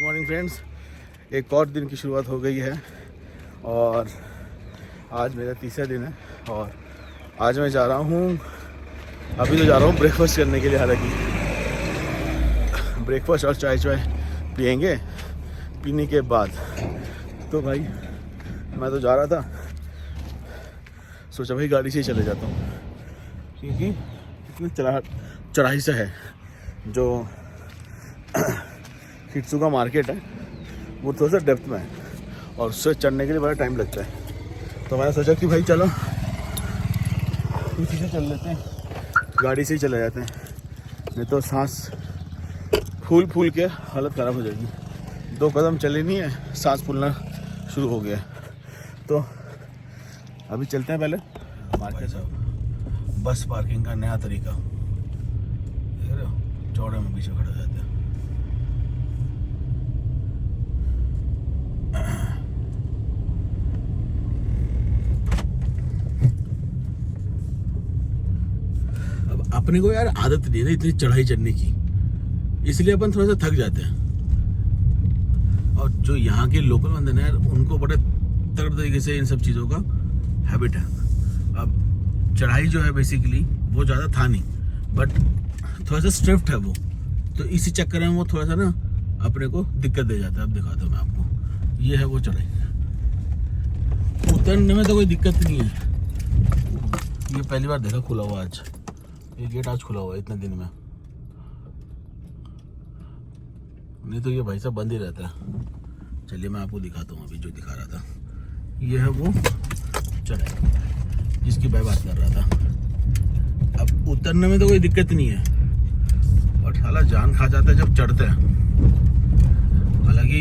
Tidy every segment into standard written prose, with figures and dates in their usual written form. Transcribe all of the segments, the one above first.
Morning friends, एक और दिन की शुरुआत हो गई है और आज मेरा तीसरा दिन है और आज मैं जा रहा हूँ, अभी तो जा रहा हूँ ब्रेकफास्ट करने के लिए। हालांकि ब्रेकफास्ट और चाय पियेंगे। पीने के बाद तो भाई मैं तो जा रहा था, सोचा भाई गाड़ी से ही चले जाता हूँ क्योंकि इतनी चढ़ाई से है। जो खिट्सू का मार्केट है वो थोड़ा सा डेप्थ में है और उससे चढ़ने के लिए बड़ा टाइम लगता है। तो मैंने सोचा कि भाई चलो इसी से चल लेते हैं, गाड़ी से ही चले जाते हैं, नहीं तो सांस फूल के हालत ख़राब हो जाएगी। 2 कदम चले नहीं है, सांस फूलना शुरू हो गया। तो अभी चलते हैं पहले मार्केट से। बस पार्किंग का नया तरीका, देख रहे हो, चौड़े में पीछे खड़े जाते हैं। अब अपने को यार आदत नहीं है ना इतनी चढ़ाई चढ़ने की, इसलिए अपन थोड़ा सा थक जाते हैं। और जो यहाँ के लोकल बंदे ना यार, उनको बड़े तगड़ तरीके से इन सब चीज़ों का हैबिट है। अब चढ़ाई जो है बेसिकली वो ज़्यादा था नहीं, बट थोड़ा सा स्ट्रिफ्ट है वो, तो इसी चक्कर में वो थोड़ा सा ना अपने को दिक्कत दे जाता है। अब दिखाता हूँ मैं आपको, ये है वो चढ़ाई। उतरने में तो कोई दिक्कत नहीं है। ये पहली बार देखा खुला हुआ आज, ये गेट आज खुला हुआ है इतने दिन में, नहीं तो ये भाई साहब बंद ही रहता है। चलिए मैं आपको दिखाता हूँ अभी जो दिखा रहा था। ये है वो चढ़ाई जिसकी मैं बात कर रहा था। अब उतरने में तो कोई दिक्कत नहीं है, बट साला जान खा जाता है जब चढ़ते हैं। हालांकि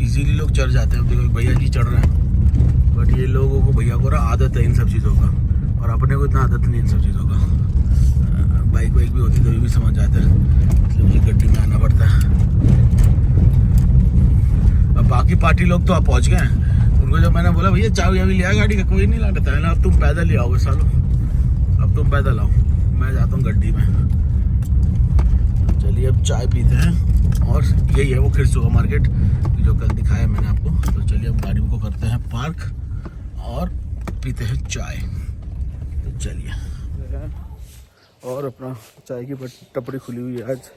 इजीली लोग चढ़ जाते हैं। अब देखो भैया जी चढ़ रहे हैं, बट ये लोगों को, भैया को आदत है इन सब चीज़ों का, और अपने को इतना आदत नहीं इन सब चीज़ों का। बाइक वाइक भी होती तो ये भी समझ जाता है, इसलिए मुझे गड्डी में आना पड़ता है। अब बाकी पार्टी लोग तो आप पहुँच गए हैं। उनको जब मैंने बोला भैया चाय अभी लिया गाड़ी का, कोई नहीं लाता है ना, अब तुम पैदल ही आओगे सालों, अब तुम पैदल आओ, मैं जाता हूँ गड्डी में। चलिए अब चाय पीते हैं, और यही है वो खिट्सू का मार्केट जो कल दिखाया मैंने आपको। तो चलिए अब गाड़ी को करते हैं पार्क और पीते हैं चाय। तो चलिए, और अपना चाय की टपड़ी खुली हुई है आज,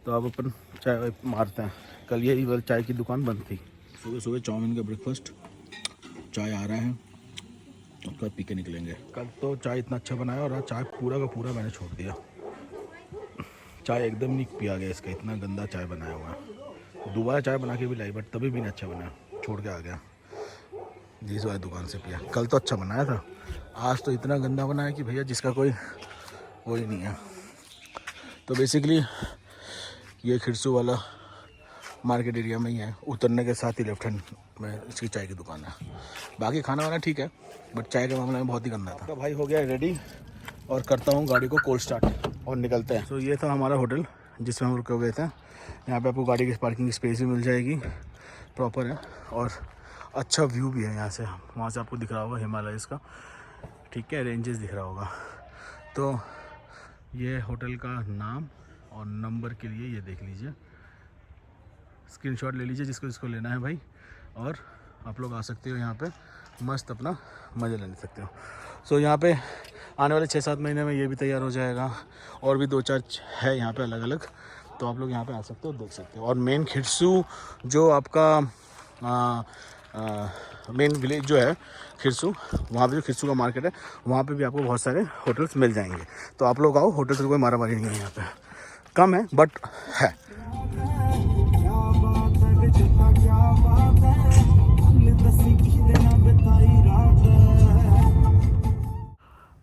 तो अब अपन चाय मारते हैं। कल यही चाय की दुकान बंद थी। सुबह सुबह चाउमीन का ब्रेकफास्ट, चाय आ रहा है, कल पी के निकलेंगे। कल तो चाय इतना अच्छा बनाया और आज चाय पूरा का पूरा मैंने छोड़ दिया। चाय एकदम नहीं पिया गया इसका, इतना गंदा चाय बनाया हुआ है। दोबारा चाय बना के भी लाई, बट तभी भी नहीं अच्छा बना, छोड़ के आ गया। जिस वाली दुकान से पिया, कल तो अच्छा बनाया था, आज तो इतना गंदा बनाया कि भैया जिसका कोई वो ही नहीं है। तो बेसिकली ये खिट्सू वाला मार्केट एरिया में ही है, उतरने के साथ ही लेफ्ट हैंड में इसकी चाय की दुकान है। बाकी खाना वाना ठीक है, बट चाय के मामले में बहुत ही गंदा था। तो भाई हो गया रेडी, और करता हूँ गाड़ी को कोल्ड स्टार्ट और निकलते हैं। तो ये था हमारा होटल जिसमें हम रुके गए थे। यहाँ पे आपको गाड़ी की पार्किंग स्पेस भी मिल जाएगी, प्रॉपर है, और अच्छा व्यू भी है यहाँ से। वहाँ से आपको दिख रहा होगा हिमालयस का, ठीक है, रेंजेस दिख रहा होगा। तो ये होटल का नाम और नंबर के लिए ये देख लीजिए, स्क्रीनशॉट ले लीजिए जिसको लेना है भाई, और आप लोग आ सकते हो यहाँ पे, मस्त अपना मज़े ले सकते हो। सो यहाँ पे आने वाले 6-7 महीने में ये भी तैयार हो जाएगा, और भी 2-4 है यहाँ पे अलग अलग, तो आप लोग यहाँ पे आ सकते हो, देख सकते हो। और मेन खिट्सू जो आपका मेन विलेज जो है खिट्सू, वहाँ पे जो खिट्सू का मार्केट है, वहाँ पे भी आपको बहुत सारे होटल्स मिल जाएंगे। तो आप लोग आओ, होटल से कोई मारामारी नहीं है यहाँ पे, कम है बट है।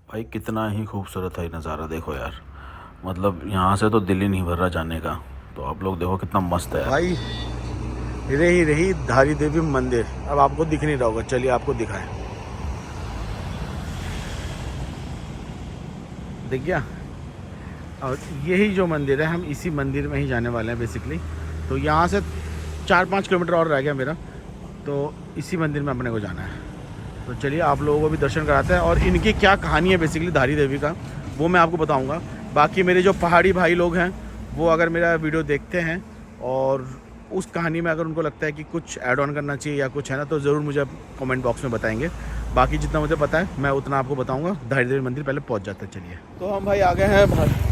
भाई कितना ही खूबसूरत है नज़ारा, देखो यार, मतलब यहाँ से तो दिल ही नहीं भर रहा जाने का। तो आप लोग देखो कितना मस्त है भाई। रही धारी देवी मंदिर, अब आपको दिख नहीं रहा होगा, चलिए आपको दिखाएं। दिख गया? और यही जो मंदिर है, हम इसी मंदिर में ही जाने वाले हैं बेसिकली। तो यहाँ से 4-5 किलोमीटर और रह गया मेरा, तो इसी मंदिर में अपने को जाना है। तो चलिए आप लोगों को भी दर्शन कराते हैं, और इनकी क्या कहानी है बेसिकली धारी देवी का, वो मैं आपको बताऊंगा। बाकी मेरे जो पहाड़ी भाई लोग हैं वो अगर मेरा वीडियो देखते हैं और उस कहानी में अगर उनको लगता है कि कुछ ऐड ऑन करना चाहिए या कुछ है ना, तो ज़रूर मुझे कमेंट बॉक्स में बताएंगे। बाकी जितना मुझे पता है मैं उतना आपको बताऊंगा। धारी देवी मंदिर पहले पहुंच जाते हैं। चलिए, तो हम भाई आ गए हैं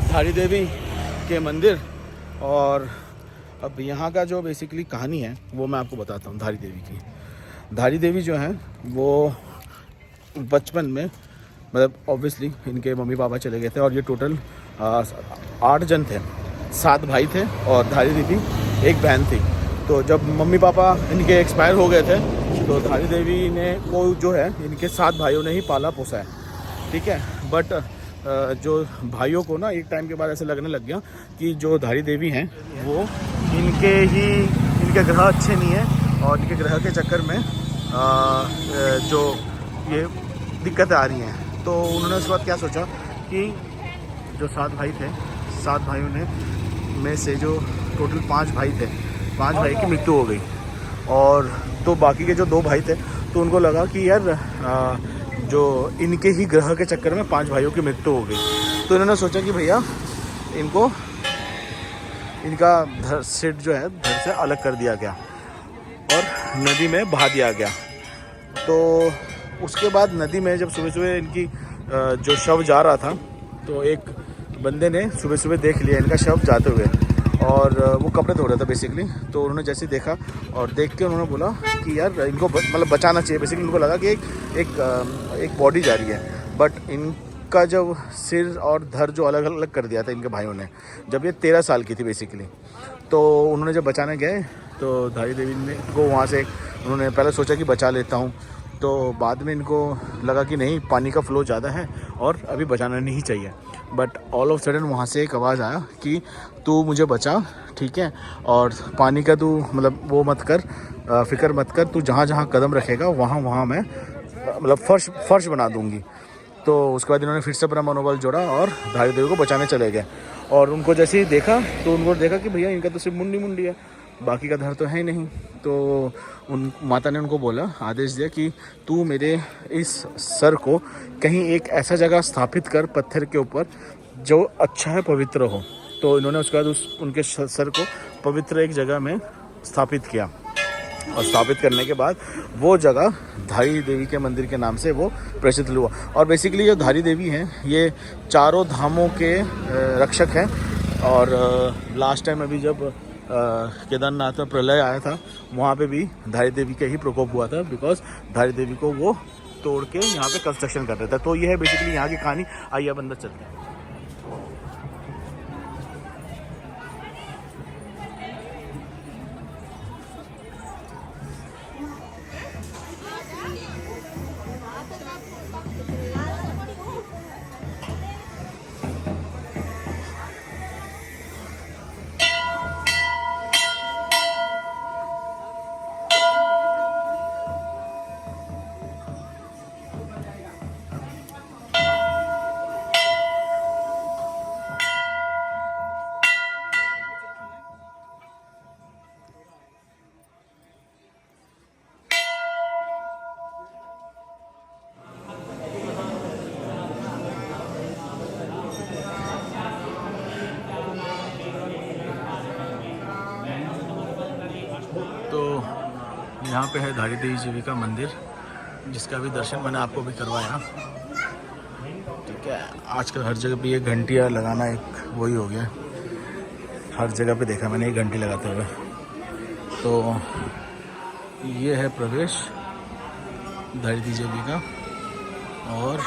धारी देवी के मंदिर, और अब यहाँ का जो बेसिकली कहानी है वो मैं आपको बताता हूँ धारी देवी की। धारी देवी जो है वो बचपन में, मतलब ऑब्वियसली इनके मम्मी पापा चले गए थे, और ये टोटल 8 जन थे, 7 भाई थे और धारी देवी एक बहन थी। तो जब मम्मी पापा इनके एक्सपायर हो गए थे तो धारी देवी ने को जो है इनके 7 भाइयों ने ही पाला पोसा है, ठीक है। बट जो भाइयों को ना एक टाइम के बाद ऐसे लगने लग गया कि जो धारी देवी हैं वो इनके ग्रह अच्छे नहीं हैं, और इनके ग्रह के चक्कर में जो ये दिक्कतें आ रही हैं। तो उन्होंने उसके बाद क्या सोचा कि जो 7 भाई थे, 7 भाइयों में से जो टोटल 5 भाई थे, 5 भाई की मृत्यु हो गई, और तो बाकी के जो 2 भाई थे तो उनको लगा कि यार जो इनके ही ग्रह के चक्कर में 5 भाइयों की मृत्यु हो गई। तो इन्होंने सोचा कि भैया इनको इनका सिर जो है धड़ से अलग कर दिया गया और नदी में बहा दिया गया। तो उसके बाद नदी में जब सुबह सुबह इनकी जो शव जा रहा था, तो एक बंदे ने सुबह सुबह देख लिया इनका शव जाते हुए, और वो कपड़े धो रहा था बेसिकली। तो उन्होंने जैसे देखा और देख के उन्होंने बोला कि यार इनको मतलब बचाना चाहिए। बेसिकली उनको लगा कि एक बॉडी जा रही है, बट इनका जब सिर और धड़ जो अलग अलग कर दिया था इनके भाइयों ने, जब ये 13 साल की थी बेसिकली। तो उन्होंने जब बचाने गए तो धारी देवी ने को वहाँ से उन्होंने पहले सोचा कि बचा लेता हूँ, तो बाद में इनको लगा कि नहीं, पानी का फ्लो ज़्यादा है और अभी बचाना नहीं चाहिए। बट ऑल ऑफ सडन वहाँ से एक आवाज़ आया कि तू मुझे बचा, ठीक है, और पानी का तू मतलब वो मत कर, फिक्र मत कर, तू जहाँ जहाँ कदम रखेगा वहाँ मैं मतलब फर्श बना दूँगी। तो उसके बाद इन्होंने फिर से अपना मनोबल जोड़ा और धारी देवी को बचाने चले गए। और उनको जैसे ही देखा तो उनको देखा कि भैया इनका तो सिर्फ मुंडी है, बाकी का धड़ तो है ही नहीं। तो उन माता ने उनको बोला, आदेश दिया कि तू मेरे इस सर को कहीं एक ऐसा जगह स्थापित कर पत्थर के ऊपर जो अच्छा है, पवित्र हो। तो इन्होंने उसके बाद उनके सर को पवित्र एक जगह में स्थापित किया, और स्थापित करने के बाद वो जगह धारी देवी के मंदिर के नाम से वो प्रसिद्ध हुआ। और बेसिकली जो धारी देवी हैं ये चारों धामों के रक्षक हैं। और लास्ट टाइम अभी जब केदारनाथ में प्रलय आया था, वहाँ पे भी धारी देवी का ही प्रकोप हुआ था, बिकॉज धारी देवी को वो तोड़ के यहाँ पे कंस्ट्रक्शन कर रहे थे। तो ये है बेसिकली यहाँ की कहानी। आइए अब अंदर चलते हैं। तो यहाँ पे है धारी देवी जी का मंदिर, जिसका भी दर्शन मैंने आपको भी करवाया, ठीक है। आजकल हर जगह पे ये घंटियाँ लगाना एक वही हो गया, हर जगह पे देखा मैंने ये घंटी लगाते हुए। तो ये है प्रवेश धारी देवी का, और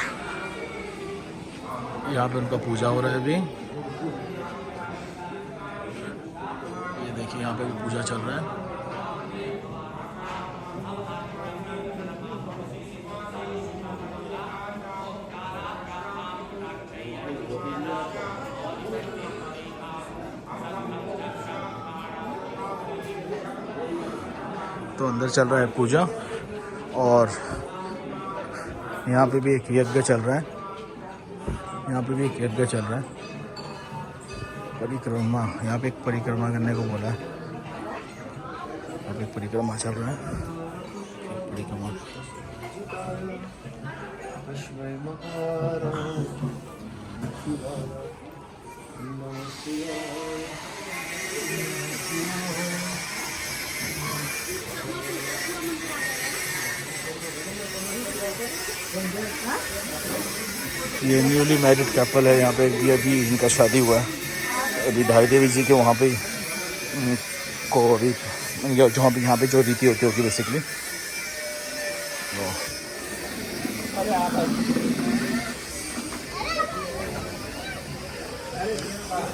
यहाँ पे उनका पूजा हो रहा है अभी। ये देखिए यहाँ पे भी पूजा चल रहा है। तो अंदर चल रहा है पूजा, और यहाँ पे भी एक यज्ञ चल रहा है, यहाँ पे भी एक यज्ञ चल रहा है। परिक्रमा, यहाँ पे एक परिक्रमा करने को बोला है, यहाँ पे एक परिक्रमा चल रहा है, परिक्रमा। ये न्यूली मैरिड कपल है, यहाँ पे अभी इनका शादी हुआ है। अभी धारी देवी जी के वहाँ पे को अभी जहाँ पे यहाँ पे जो रीति होती होगी बेसिकली।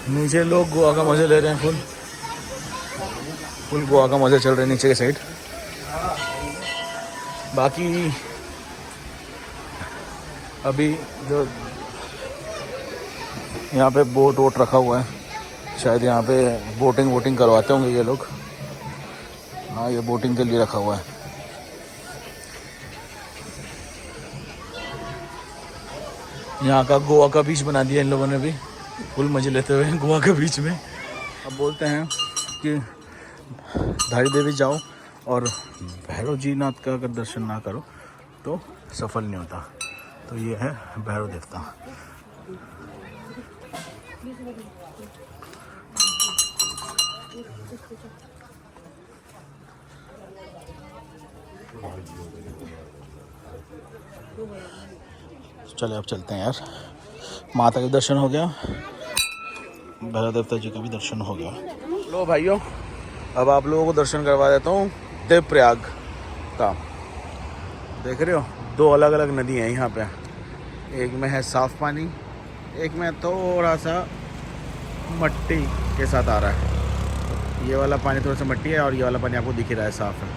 नीचे लोग गोवा का मज़े ले रहे हैं, फुल गोवा का मज़े चल रहे हैं नीचे के साइड। बाकी अभी जो यहाँ पे बोट वोट रखा हुआ है, शायद यहाँ पे बोटिंग करवाते होंगे ये लोग। हाँ, ये बोटिंग के लिए रखा हुआ है। यहाँ का गोवा का बीच बना दिया इन लोगों ने भी, फुल मज़े लेते हुए गोवा के बीच में। अब बोलते हैं कि धारी देवी जाओ और भैरव जी नाथ का अगर दर्शन ना करो तो सफल नहीं होता। तो ये है भैरव देवता। चले अब चलते हैं यार। माता का दर्शन हो गया, भैरव देवता जी का भी दर्शन हो गया। लो भाइयों, अब आप लोगों को दर्शन करवा देता हूँ देवप्रयाग का। देख रहे हो, दो अलग अलग नदी हैं यहाँ पे। एक में है साफ़ पानी, एक में थोड़ा सा मट्टी के साथ आ रहा है। ये वाला पानी थोड़ा सा मट्टी है और ये वाला पानी आपको दिख ही रहा है साफ़ है।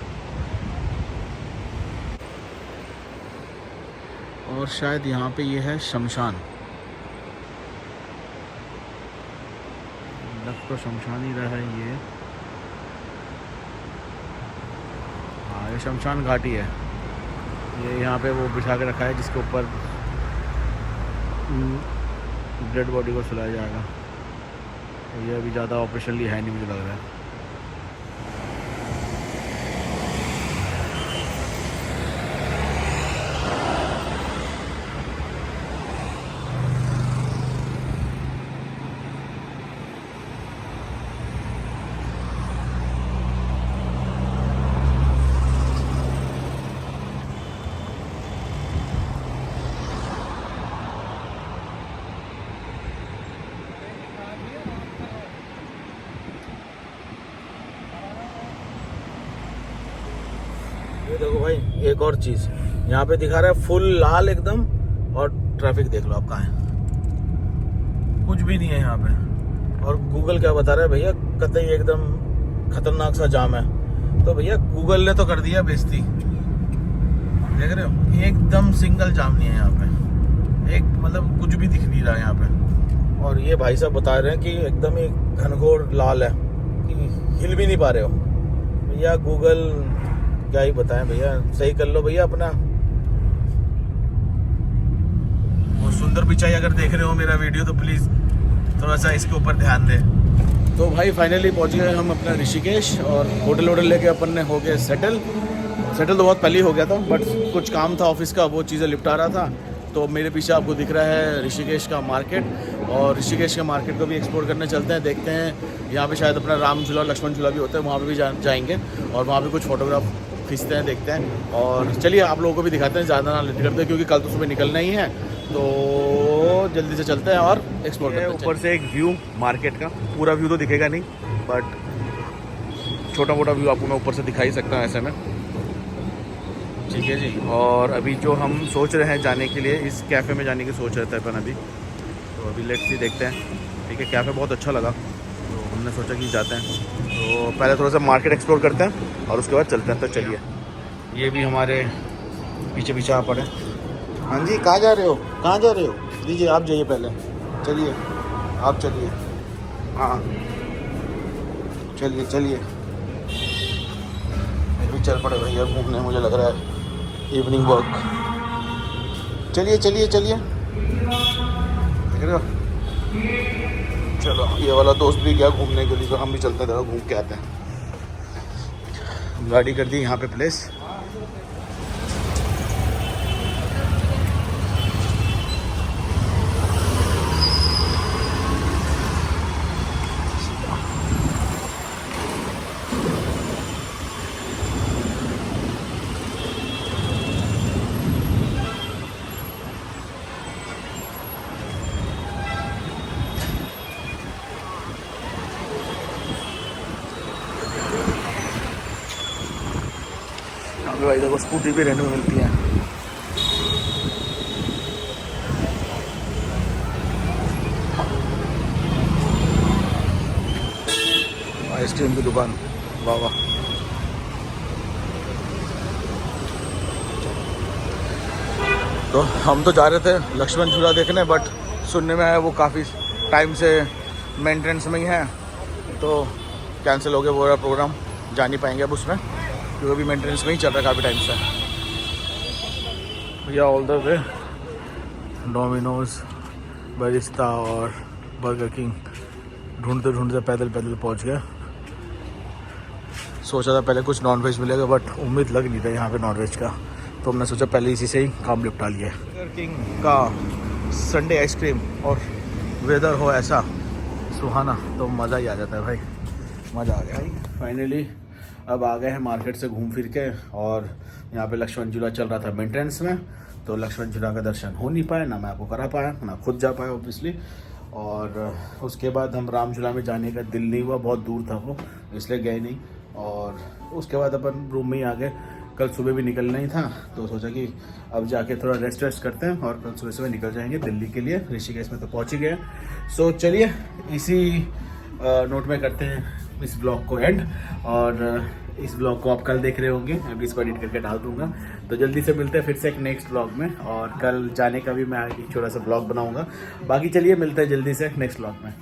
और शायद यहाँ पे ये है शमशान, लग तो शमशान ही रहा है ये। हाँ, ये शमशान घाटी है। ये यहाँ पे वो बिठा के रखा है जिसके ऊपर डेड बॉडी को सुलाया जाएगा। तो ये अभी ज़्यादा ऑपरेशनली है नहीं, मुझे लग रहा है। ये देखो भाई, एक और चीज़ यहाँ पे दिखा रहा है फुल लाल एकदम, और ट्रैफिक देख लो आप कहाँ है, कुछ भी नहीं है यहाँ पे। और गूगल क्या बता रहा है भैया, कतई एकदम खतरनाक सा जाम है। तो भैया गूगल ने तो कर दिया बेइज्जती, देख रहे हो, एकदम सिंगल जाम नहीं है यहाँ पे, एक मतलब कुछ भी दिख नहीं रहा है यहाँ पे। और ये भाई साहब बता रहे हैं कि एकदम ही घनघोर लाल है, कि हिल भी नहीं पा रहे हो। भैया गूगल क्या ही बताएं भैया, सही कर लो भैया अपना। और सुंदर पिचाई अगर देख रहे हो मेरा वीडियो तो प्लीज़ थोड़ा सा इसके ऊपर ध्यान दें। तो भाई फाइनली पहुंच गए हम अपना ऋषिकेश, और होटल वोटल लेके अपन ने हो गए सेटल तो बहुत पहले ही हो गया था, बट कुछ काम था ऑफिस का, वो चीज़ें निपटा रहा था। तो मेरे पीछे आपको दिख रहा है ऋषिकेश का मार्केट, और ऋषिकेश के मार्केट को भी एक्सप्लोर करने चलते हैं। देखते हैं यहाँ पे शायद अपना राम झूला लक्ष्मण झूला भी होता है, वहाँ पे भी जाएंगे और वहाँ पे कुछ फोटोग्राफ खींचते हैं, देखते हैं। और चलिए आप लोगों को भी दिखाते हैं, ज़्यादा ना लेट करते हैं क्योंकि कल तो सुबह निकलना ही है। तो जल्दी से चलते हैं और एक्सप्लोर करते हैं। ऊपर से एक व्यू मार्केट का, पूरा व्यू तो दिखेगा नहीं बट छोटा मोटा व्यू आपको मैं ऊपर से दिखा ही सकता हूँ ऐसे में, ठीक है जी। और अभी जो हम सोच रहे हैं जाने के लिए, इस कैफ़े में जाने की सोच रहे थे अपन अभी, तो अभी लेट्स सी देखते हैं, ठीक है। कैफ़े बहुत अच्छा लगा तो हमने सोचा कि जाते हैं। तो पहले थोड़ा सा मार्केट एक्सप्लोर करते हैं और उसके बाद चलते हैं। तो चलिए, ये भी हमारे पीछे पीछे आ पड़े। हाँ जी, कहाँ जा रहे हो, कहाँ जा रहे हो? दीजिए आप जाइए पहले, चलिए आप चलिए, हाँ चलिए चलिए। फिर भी चल पड़े भैया घूमने, मुझे लग रहा है इवनिंग वॉक। चलिए चलिए चलिए, देख रहे हो। चलो ये वाला दोस्त भी गया घूमने के लिए, तो हम भी चलते हैं, घूम के आते हैं। गाड़ी कर दी यहाँ पे प्लेस। पे भाई देखो स्कूटी भी रेंट में मिलती है। आइसक्रीम की दुकान, वाह वाह। तो हम तो जा रहे थे लक्ष्मण झूला देखने, बट सुनने में आया वो काफ़ी टाइम से मेंटेनेंस में ही है, तो कैंसिल हो गया वो प्रोग्राम, जा नहीं पाएंगे अब उसमें, क्योंकि अभी मेंटेनेंस में ही चल रहा है काफ़ी टाइम से। भैया all the way Domino's, Barista और बर्गर किंग ढूंढते ढूंढते पैदल पैदल पहुंच गए। सोचा था पहले कुछ नॉनवेज मिलेगा, बट उम्मीद लग नहीं था यहाँ पे नॉनवेज का, तो हमने सोचा पहले इसी से ही काम निपटा लिया। बर्गर किंग का संडे आइसक्रीम और वेदर हो ऐसा सुहाना तो मज़ा ही आ जाता है भाई, मज़ा आ गया भाई। फाइनली अब आ गए हैं मार्केट से घूम फिर के, और यहाँ पे लक्ष्मण झूला चल रहा था मेंटेनेंस में, तो लक्ष्मण झूला का दर्शन हो नहीं पाया, ना मैं आपको करा पाया, ना खुद जा पाया ऑब्वियसली। और उसके बाद हम राम झूला में जाने का दिल नहीं हुआ, बहुत दूर था वो, इसलिए गए नहीं। और उसके बाद अपन रूम में ही आ गए, कल सुबह भी निकलना ही था, तो सोचा कि अब जाके थोड़ा रेस्ट करते हैं और कल सुबह निकल जाएंगे दिल्ली के लिए। ऋषिकेश में तो पहुँच ही गए। सो चलिए इसी नोट में करते हैं इस ब्लॉग को एंड, और इस ब्लॉग को आप कल देख रहे होंगे, अभी इसको एडिट करके डाल दूंगा। तो जल्दी से मिलते हैं फिर से एक नेक्स्ट ब्लॉग में, और कल जाने का भी मैं एक छोटा सा ब्लॉग बनाऊंगा। बाकी चलिए मिलते हैं जल्दी से नेक्स्ट ब्लॉग में।